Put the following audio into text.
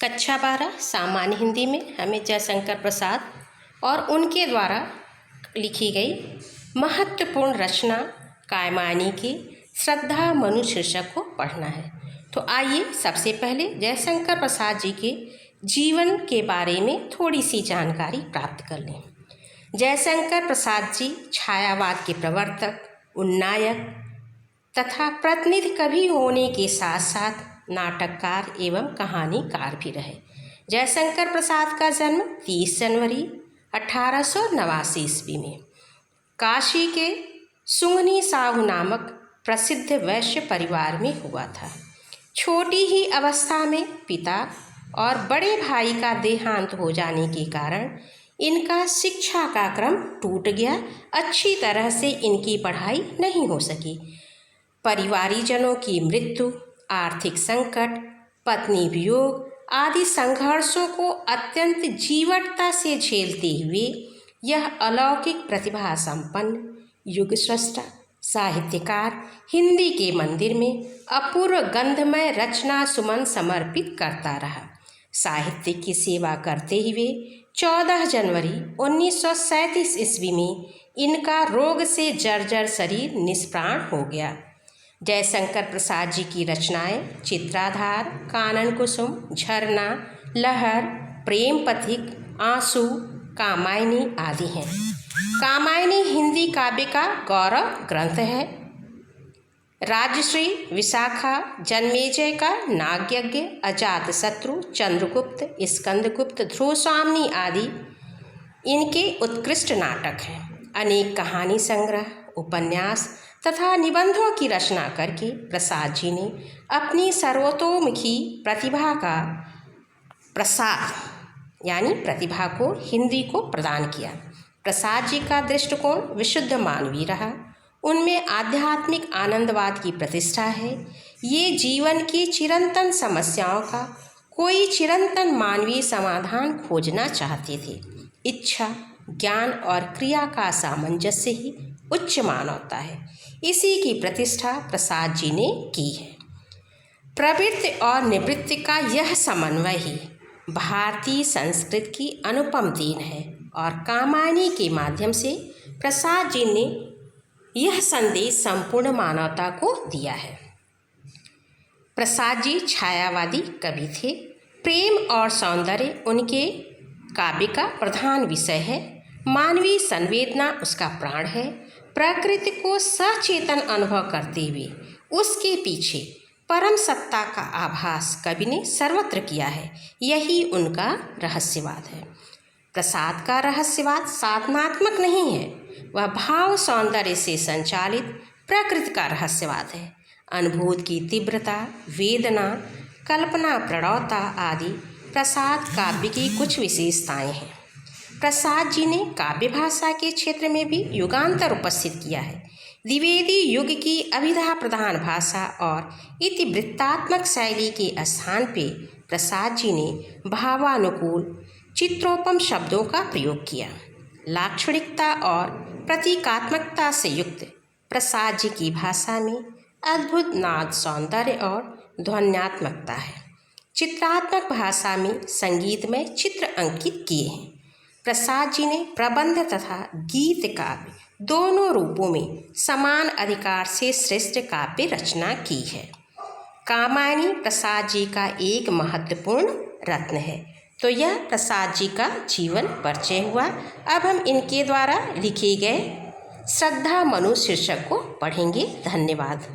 कक्षा 12 सामान्य हिंदी में हमें जयशंकर प्रसाद और उनके द्वारा लिखी गई महत्वपूर्ण रचना कायमानी की श्रद्धा मनु शीर्षक को पढ़ना है। तो आइए सबसे पहले जयशंकर प्रसाद जी के जीवन के बारे में थोड़ी सी जानकारी प्राप्त कर लें। जयशंकर प्रसाद जी छायावाद के प्रवर्तक, उन्नायक तथा प्रतिनिधि कवि होने के साथ साथ नाटककार एवं कहानीकार भी रहे। जयशंकर प्रसाद का जन्म 30 जनवरी 1889 ईस्वी में काशी के सुंगनी साहू नामक प्रसिद्ध वैश्य परिवार में हुआ था। छोटी ही अवस्था में पिता और बड़े भाई का देहांत हो जाने के कारण इनका शिक्षा का क्रम टूट गया। अच्छी तरह से इनकी पढ़ाई नहीं हो सकी। परिवारीजनों की मृत्यु, आर्थिक संकट, पत्नी वियोग आदि संघर्षों को अत्यंत जीवटता से झेलते हुए यह अलौकिक प्रतिभा संपन्न युग स्रष्टा साहित्यकार हिंदी के मंदिर में अपूर्व गंधमय रचना सुमन समर्पित करता रहा। साहित्य की सेवा करते हुए 14 जनवरी 1937 ईस्वी में इनका रोग से जर्जर शरीर निष्प्राण हो गया। जयशंकर प्रसाद जी की रचनाएं चित्राधार, कानन कुसुम, झरना, लहर, प्रेम पथिक, आंसू, कामायनी आदि हैं। कामायनी हिंदी काव्य का गौरव ग्रंथ है। राजश्री, विशाखा, जन्मेजय का नागयज्ञ, अजातशत्रु, चंद्रगुप्त, स्कंदगुप्त, ध्रुवस्वामिनी आदि इनके उत्कृष्ट नाटक हैं। अनेक कहानी संग्रह, उपन्यास तथा निबंधों की रचना करके प्रसाद जी ने अपनी सर्वतोमुखी प्रतिभा का प्रसार यानी प्रतिभा को हिंदी को प्रदान किया। प्रसाद जी का दृष्टिकोण विशुद्ध मानवीय रहा। उनमें आध्यात्मिक आनंदवाद की प्रतिष्ठा है। ये जीवन की चिरंतन समस्याओं का कोई चिरंतन मानवीय समाधान खोजना चाहते थे। इच्छा, ज्ञान और क्रिया का सामंजस्य ही उच्च मानवता है। इसी की प्रतिष्ठा प्रसाद जी ने की है। प्रवृत्ति और निवृत्ति का यह समन्वय ही भारतीय संस्कृति की अनुपम देन है और कामायनी के माध्यम से प्रसाद जी ने यह संदेश संपूर्ण मानवता को दिया है। प्रसाद जी छायावादी कवि थे। प्रेम और सौंदर्य उनके काव्य का प्रधान विषय है। मानवीय संवेदना उसका प्राण है। प्रकृति को सचेतन अनुभव करते हुए उसके पीछे परम सत्ता का आभास कवि ने सर्वत्र किया है। यही उनका रहस्यवाद है। प्रसाद का रहस्यवाद साधनात्मक नहीं है, वह भाव सौंदर्य से संचालित प्रकृति का रहस्यवाद है। अनुभूति की तीव्रता, वेदना, कल्पना, प्रणवता आदि प्रसाद काव्य की कुछ विशेषताएं हैं। प्रसाद जी ने काव्य भाषा के क्षेत्र में भी युगांतर उपस्थित किया है। द्विवेदी युग की अभिधा प्रधान भाषा और इतिवृत्तात्मक शैली के स्थान पे प्रसाद जी ने भावानुकूल चित्रोपम शब्दों का प्रयोग किया। लाक्षणिकता और प्रतीकात्मकता से युक्त प्रसाद जी की भाषा में अद्भुत नाद सौंदर्य और ध्वन्यात्मकता है। चित्रात्मक भाषा में संगीत में चित्र अंकित किए हैं। प्रसाद जी ने प्रबंध तथा गीत काव्य दोनों रूपों में समान अधिकार से श्रेष्ठ काव्य रचना की है। कामायनी प्रसाद जी का एक महत्वपूर्ण रत्न है। तो यह प्रसाद जी का जीवन परिचय हुआ। अब हम इनके द्वारा लिखे गए श्रद्धा मनु शीर्षक को पढ़ेंगे। धन्यवाद।